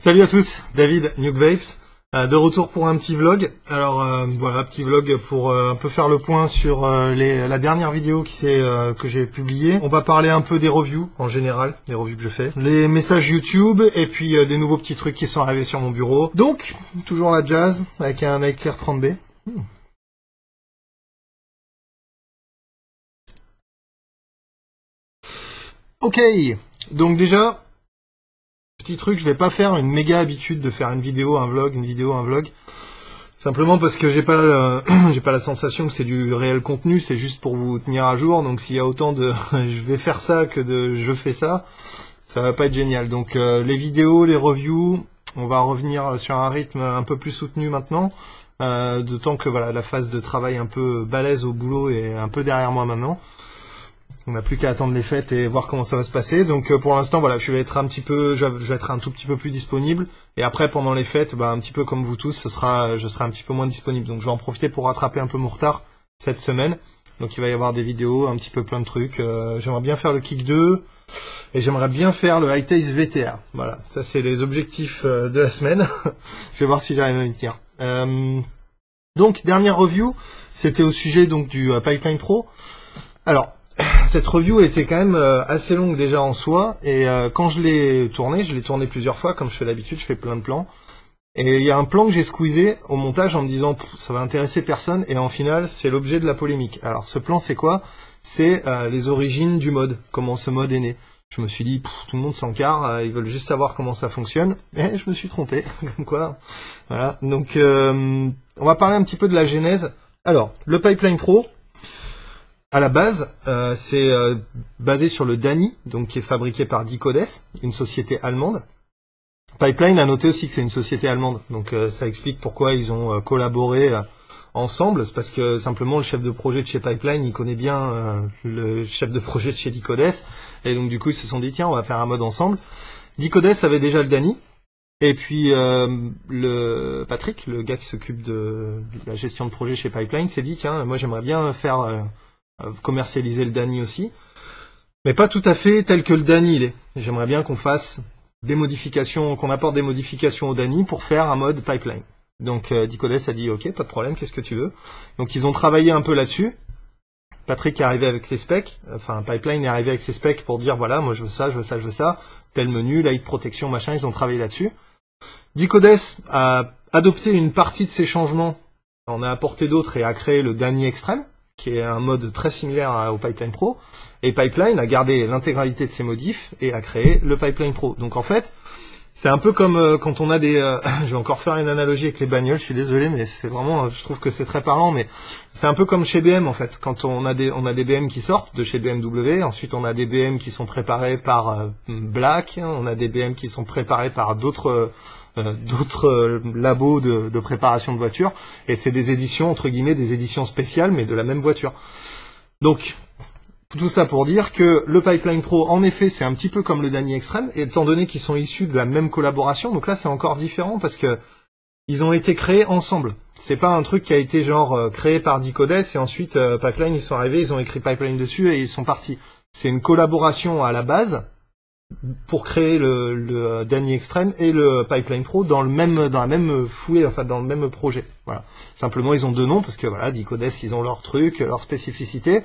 Salut à tous, David, Nukewaves, de retour pour un petit vlog. Alors voilà, petit vlog pour un peu faire le point sur la dernière vidéo que j'ai publiée. On va parler un peu des reviews en général, des reviews que je fais, les messages YouTube et puis des nouveaux petits trucs qui sont arrivés sur mon bureau. Donc, toujours la jazz avec un iClear 30B. Ok, donc déjà... Petit truc, je vais pas faire une méga habitude de faire une vidéo, un vlog, une vidéo, un vlog. Simplement parce que j'ai pas la sensation que c'est du réel contenu, c'est juste pour vous tenir à jour. Donc s'il y a autant de je vais faire ça que de je fais ça, ça va pas être génial. Donc les vidéos, les reviews, on va revenir sur un rythme un peu plus soutenu maintenant. D'autant que voilà, la phase de travail un peu balèze au boulot est un peu derrière moi maintenant. On n'a plus qu'à attendre les fêtes et voir comment ça va se passer. Donc pour l'instant, voilà, je vais être un tout petit peu plus disponible. Et après, pendant les fêtes, un petit peu comme vous tous, je serai un petit peu moins disponible. Donc je vais en profiter pour rattraper un peu mon retard cette semaine. Donc il va y avoir des vidéos, un petit peu plein de trucs. J'aimerais bien faire le Kick 2 et j'aimerais bien faire le High-Taste VTR. Voilà, ça c'est les objectifs de la semaine. Je vais voir si j'arrive à m'y tenir. Donc dernière review, c'était au sujet donc du Pipeline Pro. Alors cette review elle était quand même assez longue déjà en soi, et quand je l'ai tourné plusieurs fois, comme je fais d'habitude, je fais plein de plans. Et il y a un plan que j'ai squeezé au montage en me disant ça va intéresser personne, et en final c'est l'objet de la polémique. Alors ce plan c'est quoi? C'est les origines du mode, comment ce mode est né. Je me suis dit tout le monde s'en carre, ils veulent juste savoir comment ça fonctionne, et je me suis trompé, comme quoi. Voilà, donc on va parler un petit peu de la genèse. Alors, le Pipeline Pro, à la base, c'est basé sur le DANI, donc qui est fabriqué par Dicodes, une société allemande. Pipeline a noté aussi que c'est une société allemande, donc ça explique pourquoi ils ont collaboré ensemble. C'est parce que simplement le chef de projet de chez Pipeline, il connaît bien le chef de projet de chez Dicodes, et donc du coup ils se sont dit tiens, on va faire un mode ensemble. Dicodes avait déjà le DANI, et puis le Patrick, le gars qui s'occupe de la gestion de projet chez Pipeline, s'est dit tiens, moi j'aimerais bien faire commercialiser le DANI aussi, mais pas tout à fait tel que le DANI il est. J'aimerais bien qu'on fasse des modifications, qu'on apporte des modifications au DANI pour faire un mode Pipeline. Donc Dicodes a dit ok, pas de problème, qu'est-ce que tu veux? Donc ils ont travaillé un peu là-dessus. Patrick est arrivé avec ses specs, enfin Pipeline est arrivé avec ses specs pour dire voilà, moi je veux ça, je veux ça, je veux ça, tel menu, light protection, machin, ils ont travaillé là-dessus. Dicodes a adopté une partie de ces changements, en a apporté d'autres et a créé le DANI Extreme, qui est un mode très similaire au Pipeline Pro, et Pipeline a gardé l'intégralité de ses modifs et a créé le Pipeline Pro. Donc en fait, c'est un peu comme quand on a des... je vais encore faire une analogie avec les bagnoles, je suis désolé, mais c'est vraiment... Je trouve que c'est très parlant, mais c'est un peu comme chez BM en fait. Quand on a des BM qui sortent de chez BMW, ensuite on a des BM qui sont préparés par Black, on a des BM qui sont préparés par d'autres labos de préparation de voitures, et c'est des éditions, entre guillemets, des éditions spéciales, mais de la même voiture. Donc, tout ça pour dire que le Pipeline Pro, en effet, c'est un petit peu comme le DANI Extreme, étant donné qu'ils sont issus de la même collaboration, donc là c'est encore différent, parce que ils ont été créés ensemble. C'est pas un truc qui a été genre créé par Dicodes, et ensuite Pipeline, ils sont arrivés, ils ont écrit Pipeline dessus, et ils sont partis. C'est une collaboration à la base, pour créer le DANI Extreme et le Pipeline Pro dans la même foulée, enfin dans le même projet. Voilà. Simplement ils ont deux noms parce que voilà, Dicodes ils ont leur truc, leur spécificité.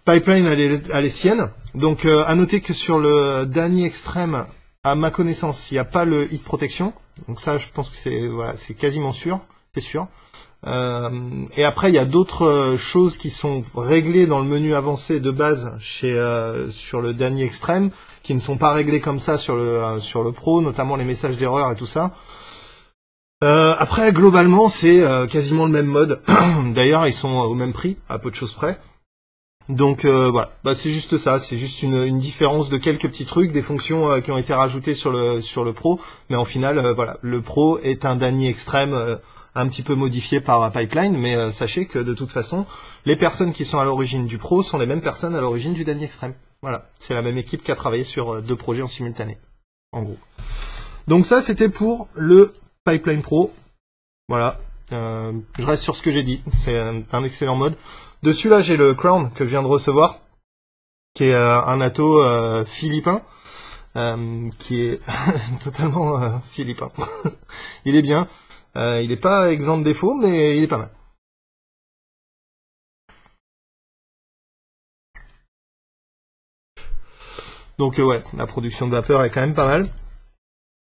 Pipeline a les siennes. Donc à noter que sur le DANI Extreme, à ma connaissance, il n'y a pas le heat protection. Donc ça je pense que c'est quasiment sûr, c'est sûr. Et après il y a d'autres choses qui sont réglées dans le menu avancé de base sur le DANI Extreme, qui ne sont pas réglés comme ça sur le Pro, notamment les messages d'erreur et tout ça. Après globalement c'est quasiment le même mode. D'ailleurs ils sont au même prix, à peu de choses près. Donc voilà, c'est juste ça, c'est juste une différence de quelques petits trucs, des fonctions qui ont été rajoutées sur le Pro, mais en final voilà, le Pro est un DANI Extreme un petit peu modifié par Pipeline, mais sachez que de toute façon, les personnes qui sont à l'origine du Pro sont les mêmes personnes à l'origine du DANI Extreme. Voilà, c'est la même équipe qui a travaillé sur deux projets en simultané, en gros. Donc ça, c'était pour le Pipeline Pro. Voilà, je reste sur ce que j'ai dit, c'est un excellent mode. Dessus, là, j'ai le Crown que je viens de recevoir, qui est un ato philippin. qui est totalement philippin. Il est bien. Il n'est pas exempt de défauts, mais il est pas mal. Donc ouais, la production de vapeur est quand même pas mal.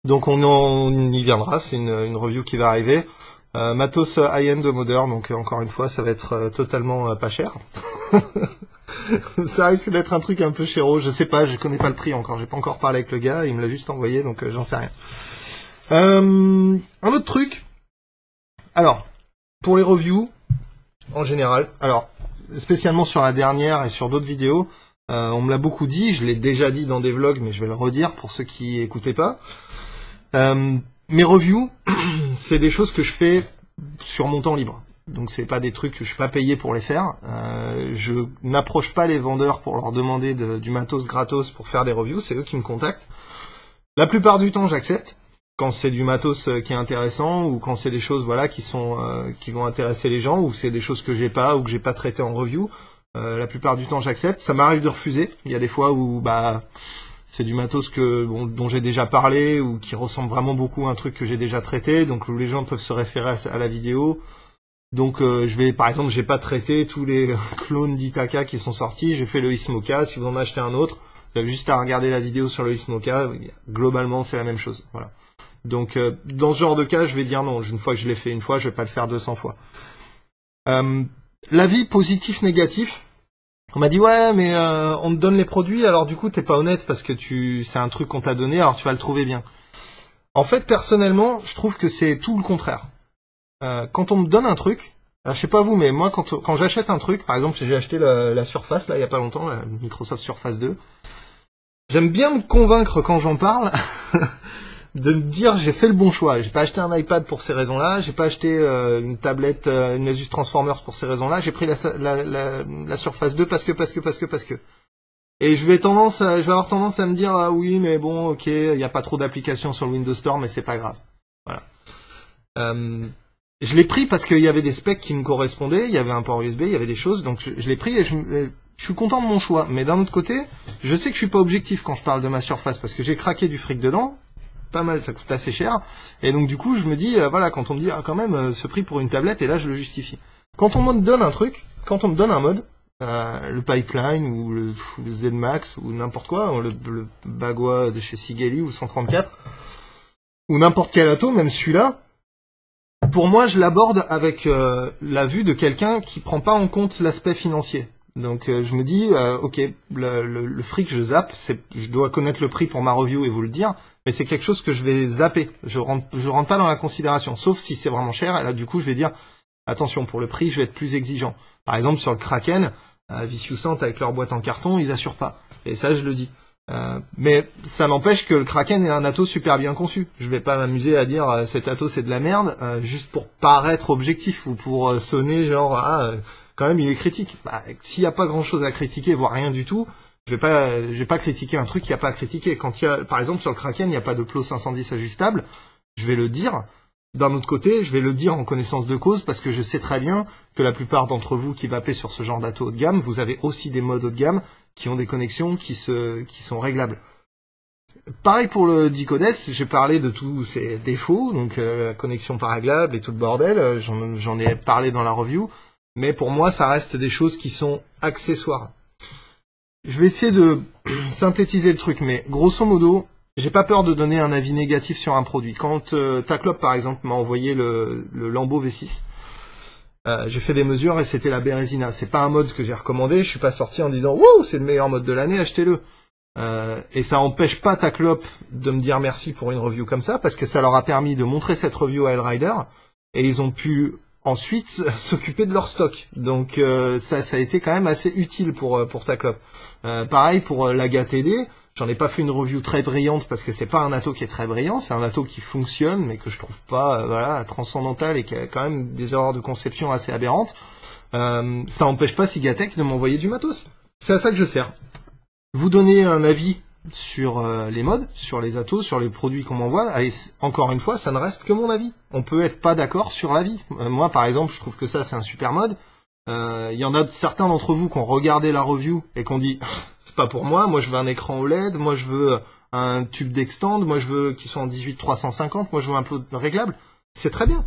Donc on y viendra, c'est une review qui va arriver. Matos high-end de modeur, donc encore une fois, ça va être totalement pas cher. Ça risque d'être un truc un peu chéro, je sais pas, je connais pas le prix encore, j'ai pas encore parlé avec le gars, il me l'a juste envoyé, donc j'en sais rien. Un autre truc, alors, pour les reviews, en général, alors, spécialement sur la dernière et sur d'autres vidéos, on me l'a beaucoup dit, je l'ai déjà dit dans des vlogs, mais je vais le redire pour ceux qui écoutaient pas. Mes reviews, c'est des choses que je fais sur mon temps libre. Donc c'est pas des trucs que je suis pas payé pour les faire. Je n'approche pas les vendeurs pour leur demander du matos gratos pour faire des reviews, c'est eux qui me contactent. La plupart du temps, j'accepte quand c'est du matos qui est intéressant ou quand c'est des choses voilà qui vont intéresser les gens ou c'est des choses que j'ai pas ou que j'ai pas traité en review. La plupart du temps, j'accepte. Ça m'arrive de refuser. Il y a des fois où c'est du matos dont j'ai déjà parlé ou qui ressemble vraiment beaucoup à un truc que j'ai déjà traité, donc où les gens peuvent se référer à la vidéo. Donc par exemple, j'ai pas traité tous les clones d'Ithaca qui sont sortis, j'ai fait le Ismoka, si vous en achetez un autre, vous avez juste à regarder la vidéo sur le Ismoka, globalement c'est la même chose, voilà. Donc dans ce genre de cas, je vais dire non, une fois que je l'ai fait une fois, je vais pas le faire 200 fois. L'avis positif-négatif, on m'a dit ouais mais on te donne les produits, alors du coup t'es pas honnête parce que c'est un truc qu'on t'a donné, alors tu vas le trouver bien. En fait, personnellement, je trouve que c'est tout le contraire. Quand on me donne un truc, je sais pas vous, mais moi quand j'achète un truc, par exemple j'ai acheté la Surface là il y a pas longtemps, la Microsoft Surface 2, j'aime bien me convaincre quand j'en parle de me dire j'ai fait le bon choix. J'ai pas acheté un iPad pour ces raisons-là, j'ai pas acheté une tablette, une Asus Transformers pour ces raisons-là, j'ai pris la Surface 2 parce que. Et je vais avoir tendance à me dire ah oui mais bon ok, il y a pas trop d'applications sur le Windows Store mais c'est pas grave. Voilà. Je l'ai pris parce qu'il y avait des specs qui me correspondaient, il y avait un port USB, il y avait des choses, donc je l'ai pris et je suis content de mon choix. Mais d'un autre côté, je sais que je suis pas objectif quand je parle de ma Surface parce que j'ai craqué du fric dedans, pas mal, ça coûte assez cher. Et donc du coup, je me dis, voilà, quand on me dit ah quand même ce prix pour une tablette, et là je le justifie. Quand on me donne un truc, quand on me donne un mode, le Pipeline ou le ZMax ou n'importe quoi, le Bagua de chez Sigali ou 134 ou n'importe quel ato, même celui-là. Pour moi, je l'aborde avec la vue de quelqu'un qui prend pas en compte l'aspect financier. Donc je me dis, ok, le fric je zappe, je dois connaître le prix pour ma review et vous le dire, mais c'est quelque chose que je vais zapper. Je rentre pas dans la considération, sauf si c'est vraiment cher. Et là, du coup, je vais dire, attention, pour le prix, je vais être plus exigeant. Par exemple, sur le Kraken, Vicioussant avec leur boîte en carton, ils assurent pas. Et ça, je le dis. Mais ça n'empêche que le Kraken est un ato super bien conçu. Je vais pas m'amuser à dire cet ato c'est de la merde juste pour paraître objectif ou pour sonner genre quand même il est critique. S'il y a pas grand chose à critiquer voire rien du tout, je vais pas critiquer un truc qu'il y a pas à critiquer. Quand il y a par exemple sur le Kraken il n'y a pas de Plo 510 ajustable, je vais le dire. D'un autre côté, je vais le dire en connaissance de cause parce que je sais très bien que la plupart d'entre vous qui vapez sur ce genre d'ato haut de gamme, vous avez aussi des modes haut de gamme qui ont des connexions qui sont réglables. Pareil pour le Dicodes, j'ai parlé de tous ses défauts, donc la connexion pas réglable et tout le bordel, j'en ai parlé dans la review, mais pour moi ça reste des choses qui sont accessoires. Je vais essayer de synthétiser le truc, mais grosso modo, j'ai pas peur de donner un avis négatif sur un produit. Quand Taclop par exemple m'a envoyé le Lambo V6, j'ai fait des mesures et c'était la Bérésina. C'est pas un mode que j'ai recommandé, je suis pas sorti en disant wouh c'est le meilleur mode de l'année, achetez-le. Et ça empêche pas Taclop de me dire merci pour une review comme ça, parce que ça leur a permis de montrer cette review à Hellrider, et ils ont pu ensuite s'occuper de leur stock. Donc ça a été quand même assez utile pour Taclop. Pareil pour l'Aga TD. J'en ai pas fait une review très brillante parce que c'est pas un ato qui est très brillant, c'est un ato qui fonctionne mais que je trouve pas transcendantal et qui a quand même des erreurs de conception assez aberrantes. Ça empêche pas Sigatech de m'envoyer du matos. C'est à ça que je sers. Vous donnez un avis sur les modes, sur les atos, sur les produits qu'on m'envoie. Allez, encore une fois, ça ne reste que mon avis. On peut être pas d'accord sur l'avis. Moi par exemple, je trouve que ça c'est un super mode. Il y en a certains d'entre vous qui ont regardé la review et qui ont dit c'est pas pour moi je veux un écran OLED, moi je veux un tube d'extend, moi je veux qu'il soit en 18-350, moi je veux un upload réglable. C'est très bien.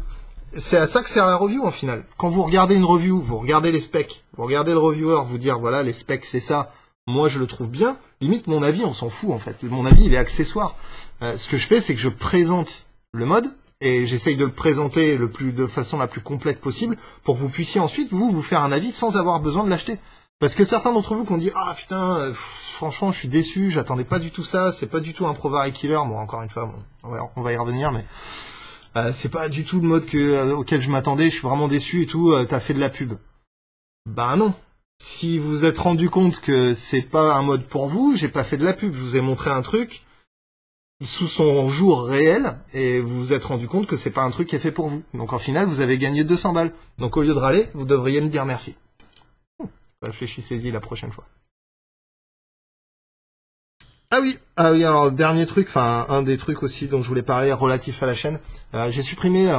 C'est à ça que sert la review en final. Quand vous regardez une review, vous regardez les specs, vous regardez le reviewer vous dire voilà les specs c'est ça, moi je le trouve bien, limite mon avis on s'en fout en fait, mon avis il est accessoire. Ce que je fais c'est que je présente le mode et j'essaye de le présenter de façon la plus complète possible pour que vous puissiez ensuite vous faire un avis sans avoir besoin de l'acheter. Parce que certains d'entre vous qui ont dit ah putain franchement je suis déçu, j'attendais pas du tout ça, c'est pas du tout un Pro Vari Killer, bon encore une fois on va y revenir mais c'est pas du tout le mode auquel je m'attendais, je suis vraiment déçu et tout, t'as fait de la pub. Bah non. Si vous vous êtes rendu compte que c'est pas un mode pour vous, j'ai pas fait de la pub, je vous ai montré un truc sous son jour réel et vous vous êtes rendu compte que c'est pas un truc qui est fait pour vous. Donc en final, vous avez gagné 200 balles. Donc au lieu de râler, vous devriez me dire merci. Réfléchissez-y la prochaine fois. Ah oui, alors dernier truc, enfin un des trucs aussi dont je voulais parler relatif à la chaîne, j'ai supprimé,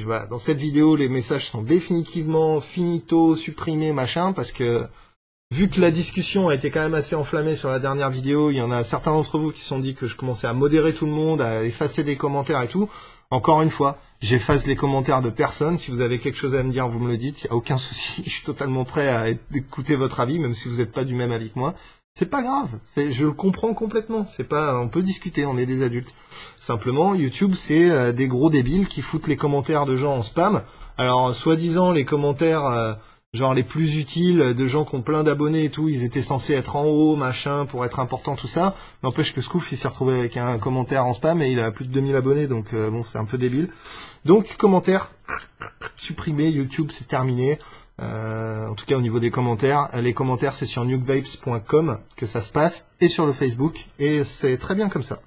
voilà, dans cette vidéo les messages sont définitivement finito, supprimés, machin, parce que vu que la discussion a été quand même assez enflammée sur la dernière vidéo, il y en a certains d'entre vous qui se sont dit que je commençais à modérer tout le monde, à effacer des commentaires et tout. Encore une fois, j'efface les commentaires de personne. Si vous avez quelque chose à me dire, vous me le dites, il n'y a aucun souci. Je suis totalement prêt à écouter votre avis, même si vous n'êtes pas du même avis que moi. C'est pas grave, je le comprends complètement. C'est pas, on peut discuter, on est des adultes. Simplement, YouTube, c'est des gros débiles qui foutent les commentaires de gens en spam. Alors, soi-disant, les commentaires, genre les plus utiles, de gens qui ont plein d'abonnés et tout, ils étaient censés être en haut, machin, pour être important, tout ça. N'empêche que Scoof, il s'est retrouvé avec un commentaire en spam et il a plus de 2000 abonnés, donc bon, c'est un peu débile. Donc, commentaires, supprimé, YouTube, c'est terminé. En tout cas au niveau des commentaires, les commentaires c'est sur nukevapes.com que ça se passe et sur le Facebook et c'est très bien comme ça.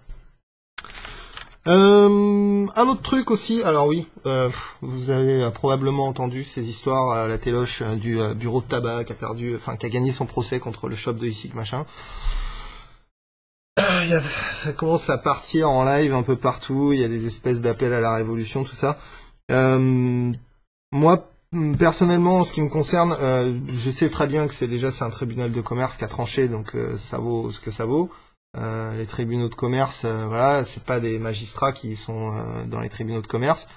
Un autre truc aussi, alors oui, vous avez probablement entendu ces histoires, la téloche du bureau de tabac qui a gagné son procès contre le shop de e-cig machin. Ça commence à partir en live un peu partout, il y a des espèces d'appels à la révolution, tout ça. Moi personnellement, en ce qui me concerne, je sais très bien que c'est un tribunal de commerce qui a tranché, donc ça vaut ce que ça vaut. Les tribunaux de commerce, voilà, c'est pas des magistrats qui sont dans les tribunaux de commerce.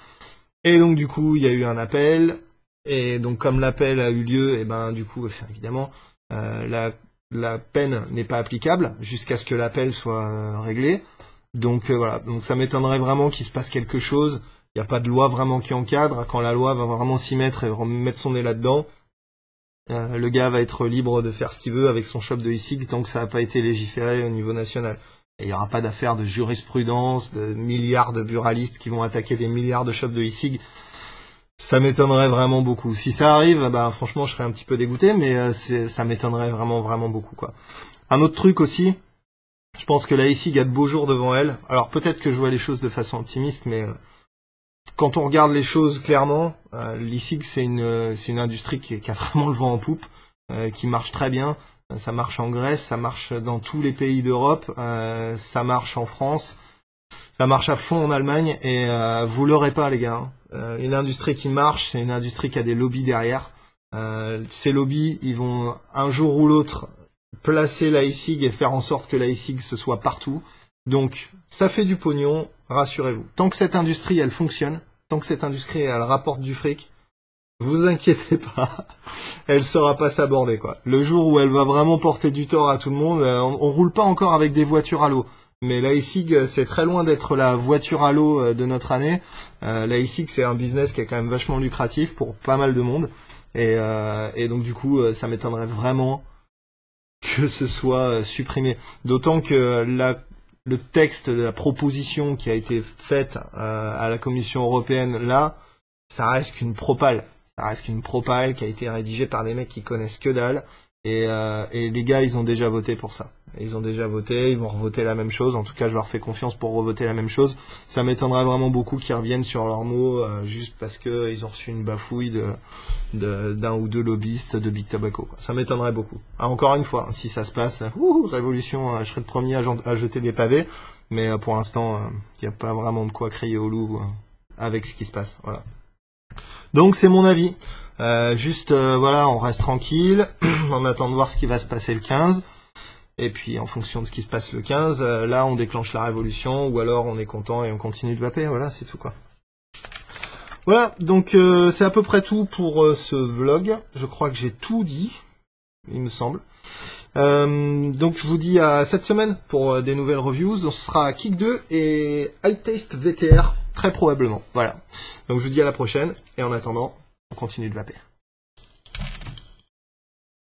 Et donc du coup, il y a eu un appel, et donc comme l'appel a eu lieu, et ben du coup, évidemment, la peine n'est pas applicable jusqu'à ce que l'appel soit réglé. Donc voilà, donc ça m'étonnerait vraiment qu'il se passe quelque chose. Il n'y a pas de loi vraiment qui encadre. Quand la loi va vraiment s'y mettre et mettre son nez là-dedans, le gars va être libre de faire ce qu'il veut avec son shop de e-cig tant que ça n'a pas été légiféré au niveau national. Et il n'y aura pas d'affaire de jurisprudence, de milliards de buralistes qui vont attaquer des milliards de shops de e-cig. Ça m'étonnerait vraiment beaucoup. Si ça arrive, bah franchement je serais un petit peu dégoûté, mais ça m'étonnerait vraiment vraiment beaucoup quoi. Un autre truc aussi, je pense que la e-cig a de beaux jours devant elle. Alors peut-être que je vois les choses de façon optimiste, mais quand on regarde les choses clairement, l'e-cig c'est une industrie qui a vraiment le vent en poupe, qui marche très bien. Ça marche en Grèce, ça marche dans tous les pays d'Europe, ça marche en France, ça marche à fond en Allemagne et vous l'aurez pas les gars. Une industrie qui marche, c'est une industrie qui a des lobbies derrière. Ces lobbies, ils vont un jour ou l'autre placer la e-cig et faire en sorte que la e-cig se soit partout. Donc ça fait du pognon, rassurez-vous. Tant que cette industrie elle fonctionne, tant que cette industrie elle rapporte du fric, vous inquiétez pas, elle saura pas s'aborder quoi. Le jour où elle va vraiment porter du tort à tout le monde, on roule pas encore avec des voitures à l'eau. Mais la e-cig c'est très loin d'être la voiture à l'eau de notre année. La e-cig c'est un business qui est quand même vachement lucratif pour pas mal de monde. Et donc du coup ça m'étonnerait vraiment que ce soit supprimé. D'autant que le texte de la proposition qui a été faite à la Commission européenne, là, ça reste qu'une propale. Ça reste qu'une propale qui a été rédigée par des mecs qui connaissent que dalle. Et les gars, ils ont déjà voté pour ça. Ils ont déjà voté, ils vont revoter la même chose. En tout cas, je leur fais confiance pour revoter la même chose. Ça m'étonnerait vraiment beaucoup qu'ils reviennent sur leurs mots juste parce que ils ont reçu une bafouille d'un ou deux lobbyistes de Big Tobacco, quoi. Ça m'étonnerait beaucoup. Ah, encore une fois, si ça se passe, révolution, je serai le premier à jeter des pavés. Mais pour l'instant, il n'y a pas vraiment de quoi crier au loup avec ce qui se passe. Voilà. Donc c'est mon avis. Voilà, on reste tranquille. On attend de voir ce qui va se passer le 15. Et puis en fonction de ce qui se passe le 15, là on déclenche la révolution, ou alors on est content et on continue de vaper, voilà, c'est tout quoi. Voilà, donc c'est à peu près tout pour ce vlog. Je crois que j'ai tout dit, il me semble. Donc je vous dis à cette semaine pour des nouvelles reviews. Ce sera Kick 2 et High Taste VTR, très probablement. Voilà. Donc je vous dis à la prochaine, et en attendant, on continue de vaper.